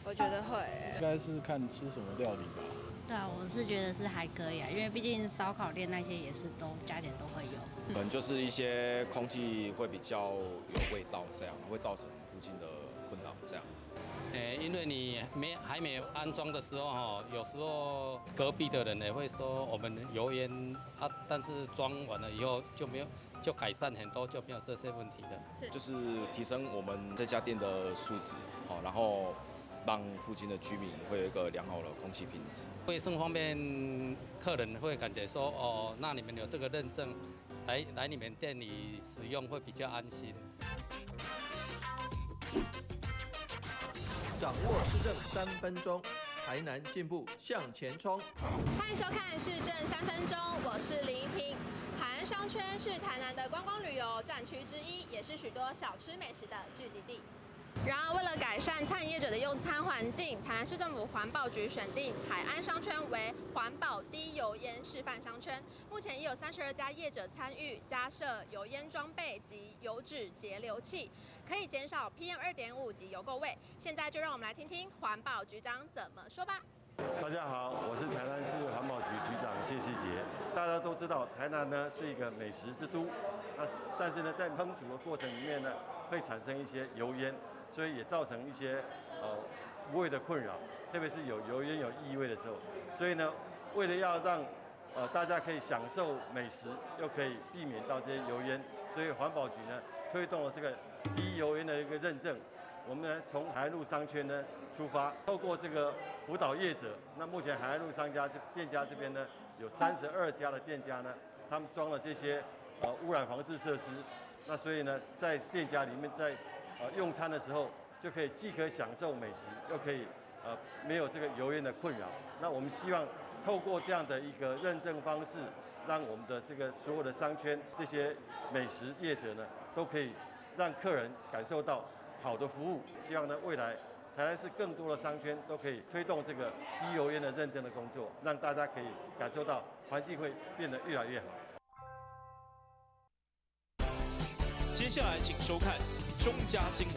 我觉得会应该是看吃什么料理吧。对啊，我是觉得是还可以啊，因为毕竟烧烤店那些也是都加减都会有。可能就是一些空气会比较有味道，这样会造成附近的困扰，这样。因为你还没安装的时候哈，有时候隔壁的人也会说我们油烟啊，但是装完了以后就改善很多，就没有这些问题了。就是提升我们这家店的素质，好，然后让附近的居民会有一个良好的空气品质。卫生方面，客人会感觉说哦，那你们有这个认证，来你们店里使用会比较安心。掌握市政3分钟，台南进步向前冲。欢迎收看《市政3分钟》，我是林依婷。海岸商圈是台南的观光旅游战区之一，也是许多小吃美食的聚集地。然而，为了改善餐饮业者的用餐环境，台南市政府环保局选定海岸商圈为环保低油烟示范商圈。目前已有32家业者参与加设油烟装备及油脂节流器，可以减少 PM2.5及油垢味。现在就让我们来听听环保局长怎么说吧。大家好，我是台南市环保局局长谢希杰。大家都知道，台南呢是一个美食之都，但是呢，在烹煮的过程里面呢，会产生一些油烟，所以也造成一些无谓的困扰，特别是有油烟有异味的时候。所以呢，为了要让大家可以享受美食，又可以避免到这些油烟，所以环保局呢推动了这个低油烟的一个认证。我们呢从海岸路商圈呢出发，透过这个辅导业者，那目前海岸路店家这边呢有32家的店家呢，他们装了这些污染防治设施。那所以呢，在店家里面在用餐的时候，就可以既可以享受美食，又可以没有这个油烟的困扰。那我们希望透过这样的一个认证方式，让我们的这个所有的商圈这些美食业者呢，都可以让客人感受到好的服务。希望呢，未来台南市更多的商圈都可以推动这个低油烟的认证的工作，让大家可以感受到环境会变得越来越好。接下来请收看中嘉新闻。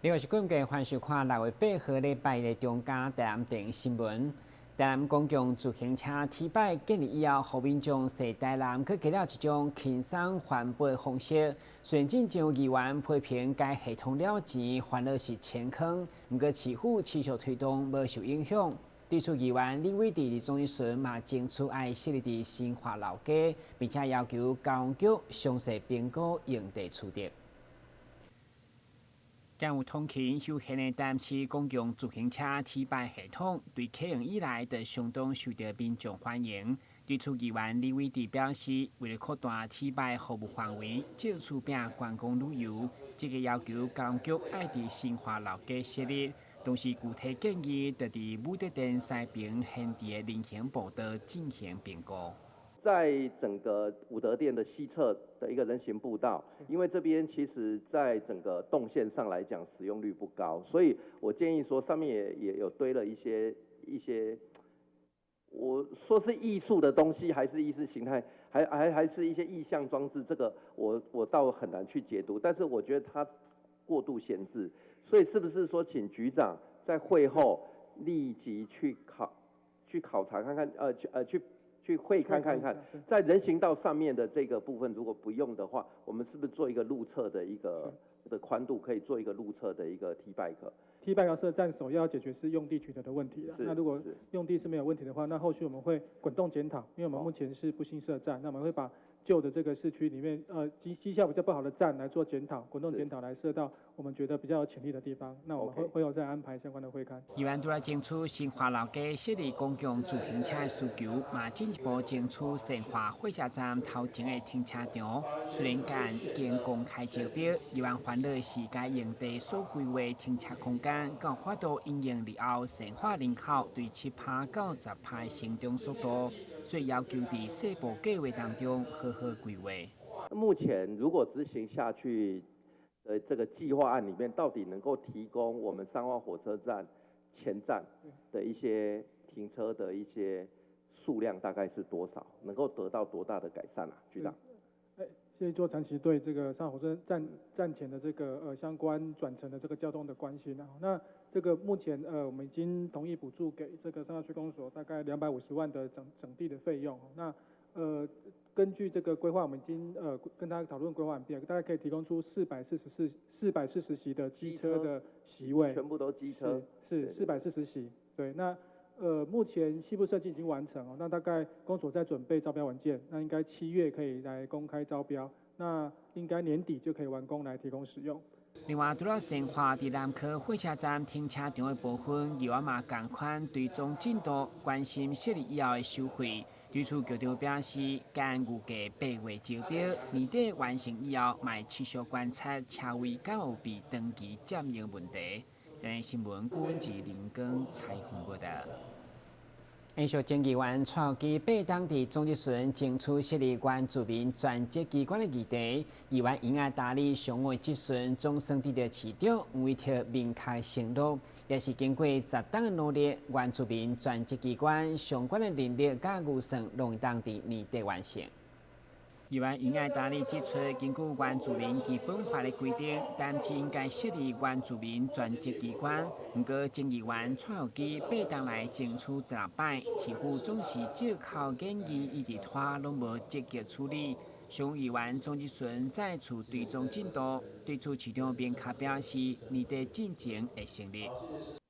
另外是关键，欢迎看6月8号礼拜的中嘉台南电新闻。台南公共自行车提摆建立以后，互民众在台南去给了一种轻松环保的方式。虽然真有议员批评该系统了钱，反而是钱坑，不过市府持续推动无受影响。对此，议员李伟伫总一顺嘛争取爱设立伫新华老街，并且要求交通局详细评估用地处理。将有通勤休闲的台南市公共自行车提摆系统，对启用以来就相当受到民众欢迎。对此，议员李伟迪表示，为了扩大提摆服务范围，借此并观光旅游，这个要求交通局爱伫新华老街设立，同时具体建议就伫武德殿西边现地的人行步道进行评估。在整个武德殿的西侧的一个人行步道，因为这边其实在整个动线上来讲使用率不高，所以我建议说上面也有堆了一些，我说是艺术的东西，还是意识形态，还是一些意象装置，这个我倒很难去解读，但是我觉得它过度限制，所以是不是说请局长在会后立即去考察看看，去会看看，在人行道上面的这个部分，如果不用的话，我们是不是做一个路侧的一个的宽度，可以做一个路侧的一个 T bike？T bike 设站首要解决是用地取得的问题了。那如果用地是没有问题的话，那后续我们会滚动检讨，因为我们目前是不新设站，那我们会把旧的这个市区里面绩效比较不好的站来做检讨，滚动检讨来设到我们觉得比较有潜力的地方，那我们会有再安排相关的会刊。议员除了争取新华老街设立公共自行车的需求，嘛进一步争取善化火车站头前的停车场。虽然该已经公开招标，议员烦恼是该用地所规划停车空间，到法度应用以后，善化人口对7%到10%成长速度，所以要求在细部计划当中好好规划。目前如果执行下去，的这个计划案里面，到底能够提供我们彰化火车站前站的一些停车的一些数量大概是多少，能够得到多大的改善啊，局长？谢谢座长期对这个上火车站前的这个相关转乘的这个交通的关心啊。那这个目前我们已经同意补助给这个彰化区公所大概250万的整地的费用。那根据这个规划，我们已经跟大家讨论规划完毕，大概可以提供出440席的机车的席位，全部都机车，是440席。对，那目前西部设计已经完成哦，那大概公所在准备招标文件，那应该7月可以来公开招标，那应该年底就可以完工来提供使用。另外，除了生化伫南科火车站停车场的部分，又嘛同款追踪进度，关心设立以后的收费。对此，局长表示，将预计8月招标，年底完成以后，卖持续观察车位敢有被长期占用问题。今日新闻顾问及林根采访报道。延续前议员蔡耀基被当地总职船争取设立原住民专职机关的议题，议员应爱大力上位职船总算得到市长为条明确承诺，也是经过10档的努力，原住民专职机关相关的能力甲预算拢当地年底完成。议员应爱大力指出，根据原住民基本法的规定，但是应该设立原住民专职机关。不过，前议员蔡耀基8档来争取16摆，似乎总是借口建议一直拖，拢无积极处理。上议员总职船再次追踪进度，对此市长明确表示，年底进程会成立。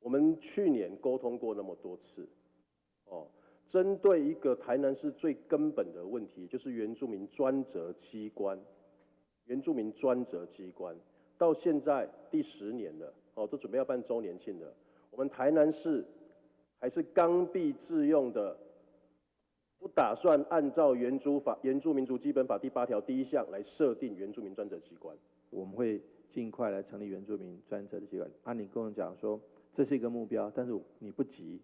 我们去年沟通过那么多次，针对一个台南市最根本的问题，就是原住民专责机关，到现在第10年了，都准备要办周年庆了。我们台南市还是刚愎自用的，不打算按照原住民族基本法第8条第1项来设定原住民专责机关。我们会尽快来成立原住民专责的机关。你跟我讲说这是一个目标，但是你不急，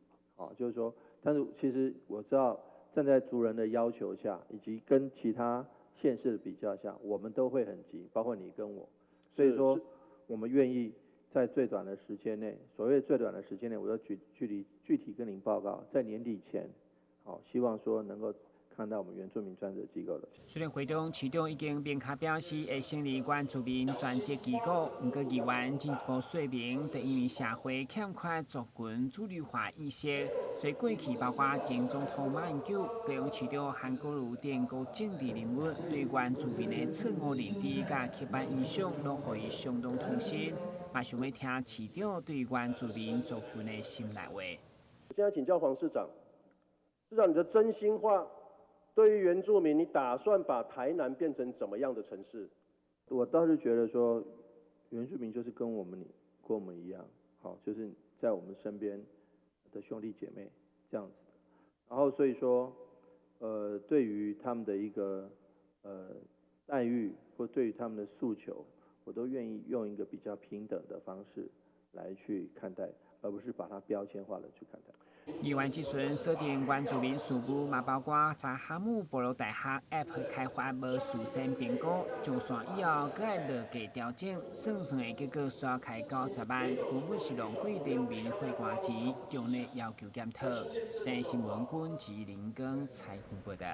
就是说。但是其实我知道，站在族人的要求下，以及跟其他县市的比较下，我们都会很急，包括你跟我。所以说，我们愿意在最短的时间内，所谓最短的时间内，我要具体跟您报告，在年底前，希望说能够看到我们原住民专责机构的。虽然会中市长已经明确表示会成立原住民专职机构，不过议员进一步说明，就因为社会欠缺族群主流化意识，所以过去包括前总统马英九、高雄市长韩国瑜等各政治人物对原住民的错误认知甲刻板印象，都予伊相当痛心。嘛想要听市长对原住民族群的心内话。现在请教黄市长，市长你的真心话。对于原住民，你打算把台南变成怎么样的城市？我倒是觉得说，原住民就是跟我们一样，就是在我们身边的兄弟姐妹这样子的。然后所以说，对于他们的一个待遇或对于他们的诉求，我都愿意用一个比较平等的方式来去看待，而不是把它标签化的去看待。议员即阵锁定原住民事务，嘛包括在哈姆部落大学 App 开发无事先评估，上线以后，搁爱落价调整，算的结果需要开90万，根本是浪费人民花官钱，强烈要求检讨。第新闻军及林根采访报道。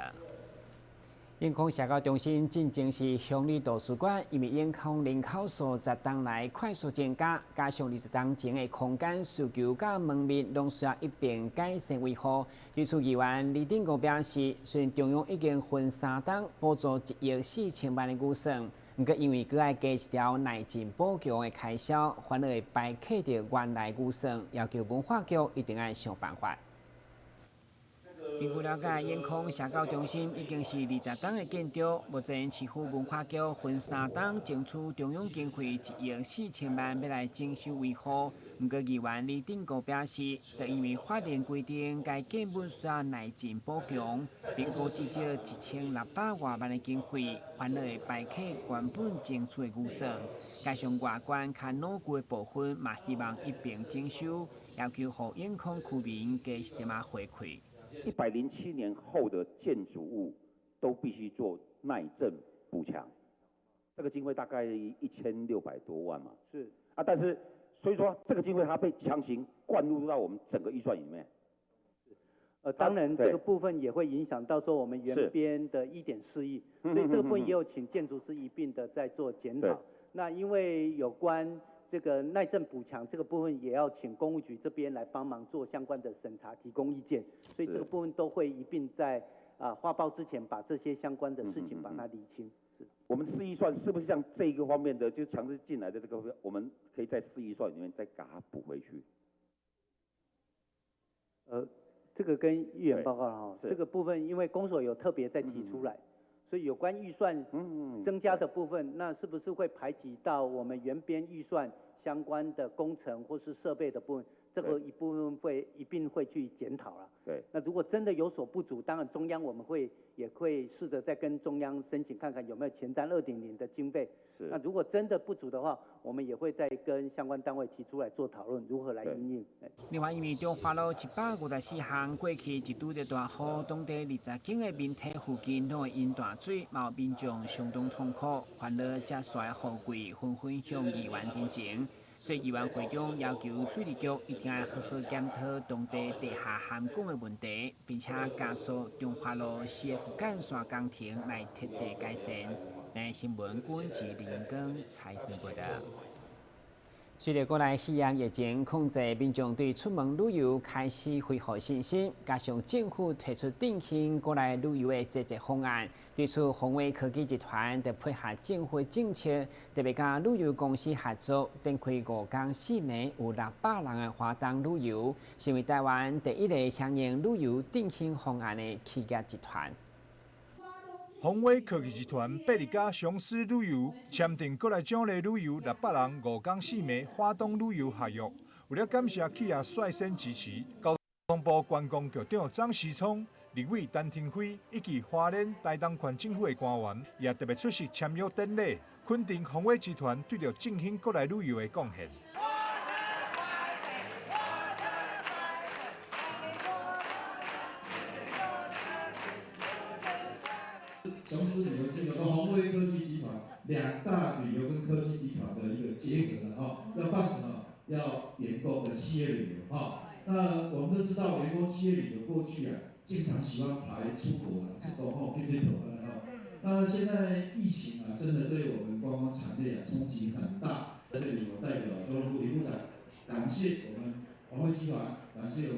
永康社交中心进前是乡里图书馆，因为永康人口数10档来快速增加，加上20档前的空间需求甲门面拢需要一并改善维护。对此，议员李定国表示，虽然中央已经分3档补助1亿4千万的预算，不过因为佮爱加一条内政保强的开销，反而会败克着原来预算，要求文化局一定要想办法。根据了解，永康社交中心已经是20档的建筑，目前市府文化局分3档争取中央经费1亿4千万，要来整修维护。不过，议员李定国表示，就因为法令规定，该建物需要内政补强，评估至少1600多万的经费，反而会败克原本争取的预算。加上外观较老旧的部分，嘛希望一并整修，要求予永康区民加一点回馈。107年后的建筑物都必须做耐震补强，这个经费大概1600多万嘛。是啊，但是所以说这个经费它被强行灌入到我们整个预算里面。当然这个部分也会影响到说我们原编的1.4亿，所以这个部分也有请建筑师一并的在做检讨。那因为有关这个耐震补强这个部分，也要请公务局这边来帮忙做相关的审查，提供意见，所以这个部分都会一并在发包之前把这些相关的事情把它理清。我们市预算是不是像这一个方面的，就强制进来的这个，我们可以在市预算里面再给它补回去？这个跟议员报告哈，这个部分因为公所有特别在提出来，所以有关预算增加的部分，那是不是会排挤到我们原编预算相关的工程或是设备的部分？这个一部分一并会去检讨了。对。那如果真的有所不足，当然中央我们也会试着再跟中央申请看看有没有前瞻2.0的经费。那如果真的不足的话，我们也会再跟相关单位提出来做讨论，如何来因应。另外，因为中华路154巷过去一拄着大雨，当地20间的民宅附近都会淹大水，有民众相当痛苦，烦恼接衰货柜纷纷向议员申请。所以议员会中要求水利局一定要好好检讨当地地下涵管的问题，并且加速中华路CF干线工程来彻底改善。来新闻军及林根采访报道。随着国内肺炎疫情控制，民众对出门旅游开始恢复信心，加上政府推出振兴国内旅游的积极方案，对此宏威科技集团在配合政府政策，特别甲旅游公司合作，展开5天4夜有600人的华东旅游，成为台湾第一个响应旅游振兴方案的企业集团。宏威科技集团8日甲雄狮旅游签订国内奖励旅游600人5天4夜华东旅游合约。为了感谢企业率先支持，交通部观光局长张时聪、立委陈廷辉以及花莲台东县政府的官员也特别出席签约典礼，肯定宏威集团对着振兴国内旅游的贡献。雄狮旅游结合宏威科技集团2大旅游跟科技集团的一个结合了要办什么？要员工的企业旅游那我们都知道，员工企业旅游过去经常喜欢排出国这个跟这头那现在疫情真的对我们观光产业冲击很大。在这里，我代表交通部李部长感谢我们宏威集团，感谢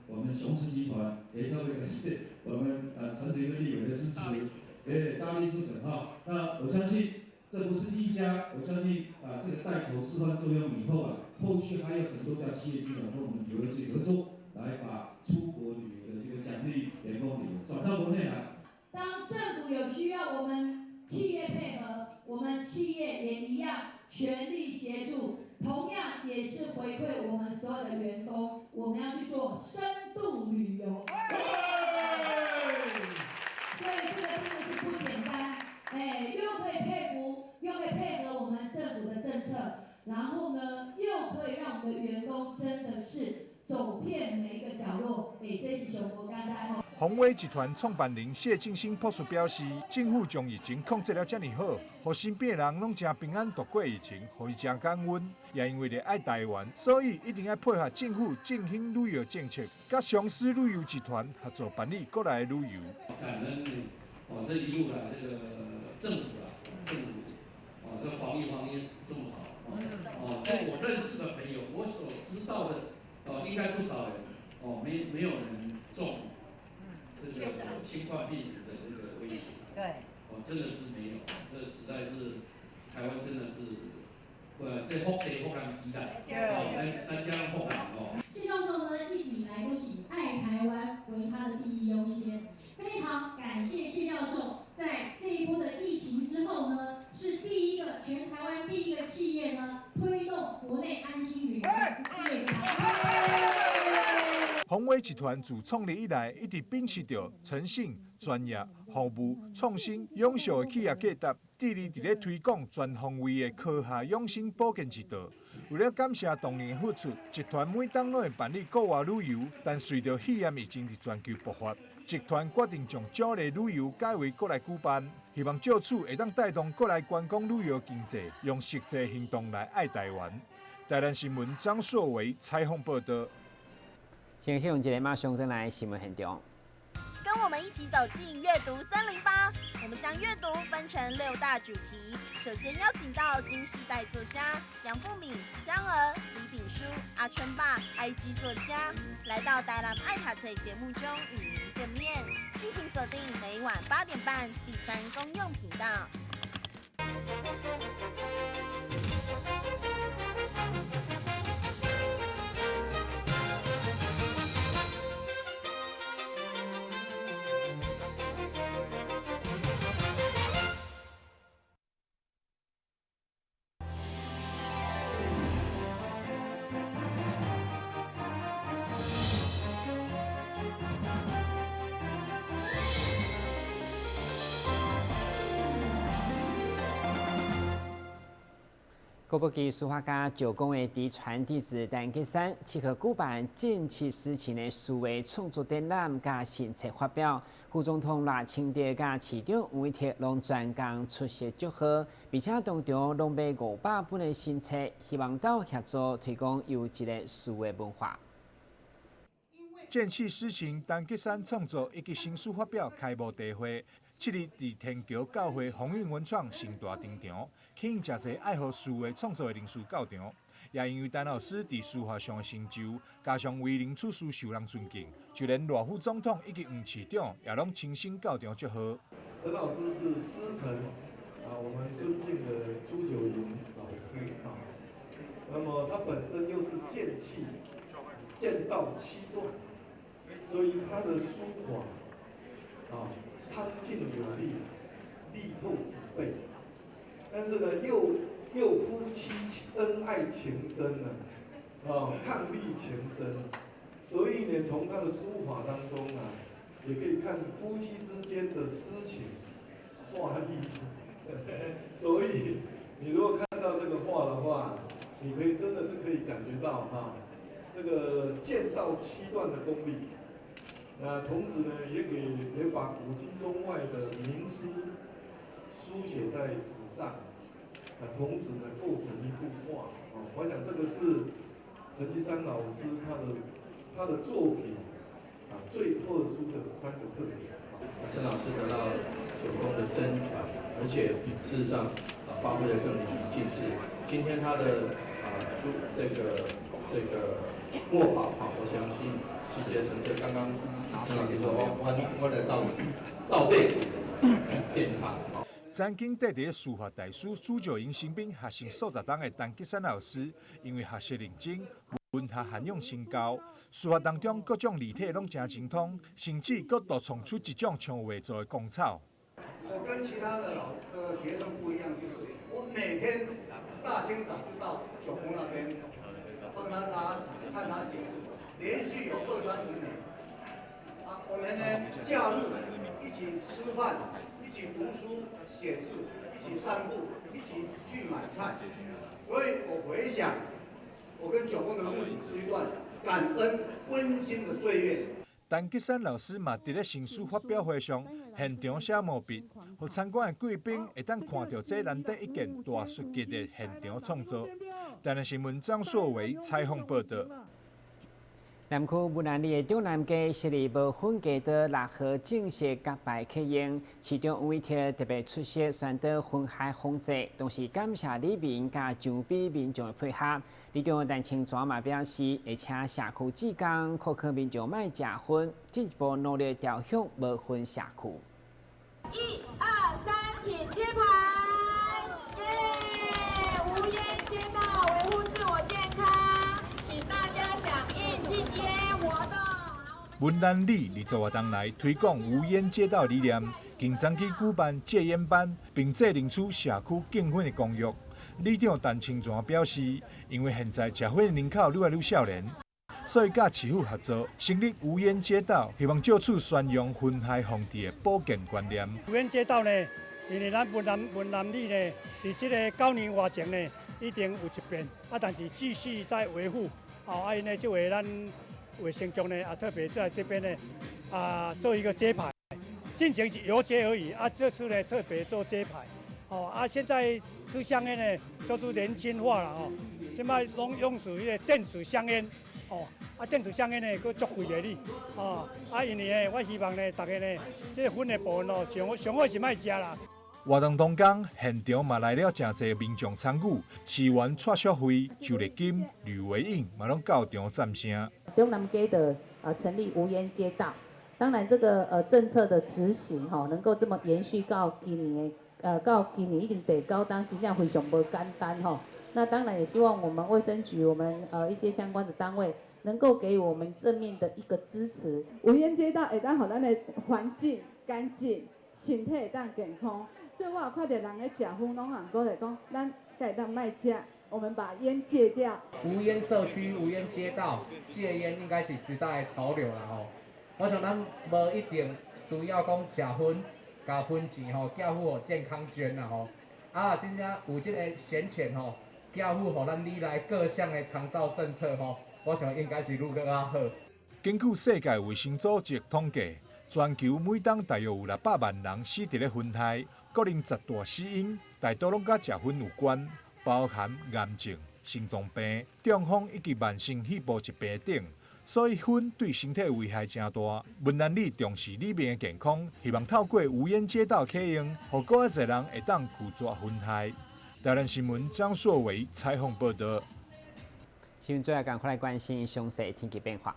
我们雄狮集团，也特别感谢我们陈廷辉立委的支持。大力助整那我相信这不是第一家，我相信这个带头示范作用以后后续还有很多家企业集团跟我们旅游局合作，来把出国旅游的这个奖励员工旅游转到国内来。当政府有需要，我们企业配合，我们企业也一样全力协助，同样也是回馈我们所有的员工，我们要去做深度旅游。所以这个真的是不简单，又可以佩服，又可以配合我们政府的政策，然后呢，又可以让我们的员工真的是走遍每一个角落，这是上无简单。宏威集团创办人谢敬新朴述表示，政府将疫情控制了这么好，互身边的人拢真平安度过疫情，互伊真感恩。也因为热爱台湾，所以一定要配合政府振兴旅游政策，甲雄狮旅游集团合作办理国内旅游。感恩这一路这个政府这防疫这么好这我认识的朋友，我所知道的应该不少人没有人中这个新冠病毒的这个威胁。对。真的是没有，这实在是台湾真的是。这福地福人期待，咱加福人谢教授呢，一直以来都是以爱台湾为他的第一优先。非常感谢谢教授，在这一波的疫情之后呢，是全台湾第一个企业呢，推动国内安心旅游企业集团。宏威集团自创立以来，一直秉持着诚信、专业、服务、创新、永续的企业价值。致力伫咧推广全方位的科学养生保健之道。为了感谢当年的付出，集团每当拢会办理国外旅游，但随着肺炎疫情伫全球爆发，集团决定将奖励旅游改为国内举办，希望借此会当带动国内观光旅游经济，用实际行动来爱台湾。台南新闻张硕维采访报道。先用一个马上回来新闻现场。跟我们一起走进阅读森林吧！我们将阅读分成6大主题。首先邀请到新时代作家杨富敏、江儿、李炳书、阿春爸、IG 作家，来到台南爱读册节目中与您见面。敬请锁定每晚8点半第3公用频道。国宝级书法家九公的伫传弟子陈吉山，契合举办剑气诗情的数位创作展览加新册发表。副总统赖清德加市长吴伟哲拢专工出席祝贺，并且当中拢卖500本的新册，希望到协助推广优质的数位文化。剑气诗情陈吉山创作以及新书发表开幕大会，7日伫天桥教会鸿运文创盛大登场。吸引真侪爱好书画创作的人士到场，也因为陈老师伫书法上的成就，加上为人处事受人尊敬，就连赖副总统以及黄市长也拢亲身到场祝贺。陈老师是师承我们尊敬的朱九营老师那么他本身又是剑气，剑道7段，所以他的书法苍劲有力，力透纸背。但是呢，又夫妻恩爱情深呢，伉俪情深，所以呢，从他的书法当中也可以看夫妻之间的私情画意。所以你如果看到这个画的话，你可以真的是可以感觉到这个剑道7段的功力。同时呢，也把古今中外的名诗书写在纸上，同时呢构成一幅画。我想这个是陈其山老师他的作品最特殊的3个特点。陈老师得到九公的真传，而且事实上发挥得更淋漓尽致。今天他的这个墨宝我相信季节成色，刚刚陈老师说我来到背变长。曾经得第书法大师朱九营身边学习数十档的陈吉山老师，因为学习认真，文学涵养深高，书法当中各种字体拢真精通，甚至佫独创出一种像画作的工草。我跟其他的学生不一样，就是我每天大清早就到九公那边帮他拉屎，看他写字，连续有20-30年。我们呢假日一起吃饭，一起读书写字，一起散步，一起去买菜。所以我回想，我跟九公的日子是一段感恩温馨的岁月。陈吉山老师嘛，伫咧新书发表会上现场写毛笔，互参观的贵宾会当看到这难得一件大书籍的现场创作。台南新闻张硕维采访报道。南区文南里的中南街昔日无分街道6号正式甲牌启用，市长吴伟哲特别出席宣导分海风节，同时感谢里民甲上边民众的配合。里长陈清泉嘛表示，会请社区志工考考民众卖食薰，进一步努力调向无分社区。1、2、3，请接牌！耶！无烟街道维护自我健康，请大家响应禁烟活动。文南里20活动内推广无烟街道理念，经长期举办戒烟班，并制定出社区禁烟的公约。里长陈清泉表示，因为现在食烟的人口愈来愈少年，所以甲市府合作成立无烟街道，希望借此宣扬烟害防治的保健观念。无烟街道呢，因为咱文南里呢，伫这个9年外前呢，已经有一遍，但是继续在维护。因呢，这回咱卫生局呢，特别在这边呢，做一个揭牌，进前是油揭而已这次呢特别做揭牌。现在吃香烟呢，就是年轻化了现在拢用属于电子香烟电子香烟呢，佫足贵的哩因为呢，我希望呢，大家呢，这分的部分上好是莫食啦。活动当天，现场嘛来了真侪民众参与，市员蔡淑慧、邱丽金、吕维颖嘛拢到场赞声。中南街的成立无烟街道，当然这个政策的执行能够这么延续到今年到今年已经第9档，真正非常无简单那当然也希望我们卫生局，我们一些相关的单位能够给我们正面的一个支持。无烟街道会当让咱的环境干净，身体会当健康。所以我有看到人咧食薰，拢人讲来讲，咱会当卖食，我们把烟戒掉。无烟社区、无烟街道，戒烟应该是时代的潮流啦我想咱无一定需要讲食薰，甲薰钱寄付健康捐啦真正有这个闲钱寄付互咱未来各项的长照政策我想应该是愈搁较好。根据世界卫生组织统计，全球每当大约有600万人死伫咧薰害，各种十大死因大多拢甲食薰有关，包含癌症、心脏病、中风以及慢性肺部疾病等。所以薰对身体危害真大。文兰里重视里面的健康，希望透过无烟街道启用，让更侪人会当拒绝薰害。台南新闻张硕伟采访报道。新闻最后赶快来关心详细天气变化。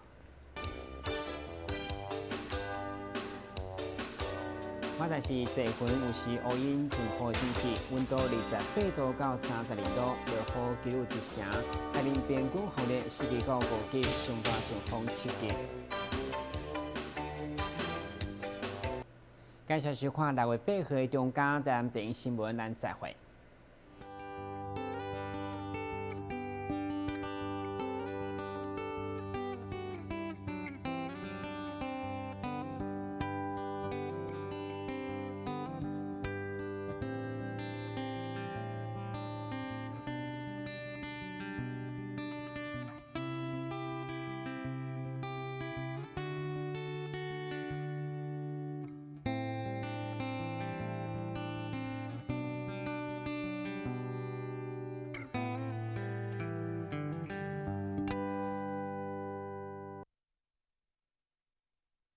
马在是这份有时乌阴全好天气，温度28度到32度，落雨几率一成。海面边缘风力12到5级，上大阵风7级。感谢收看6月8号的中嘉台南电影新闻，咱再会。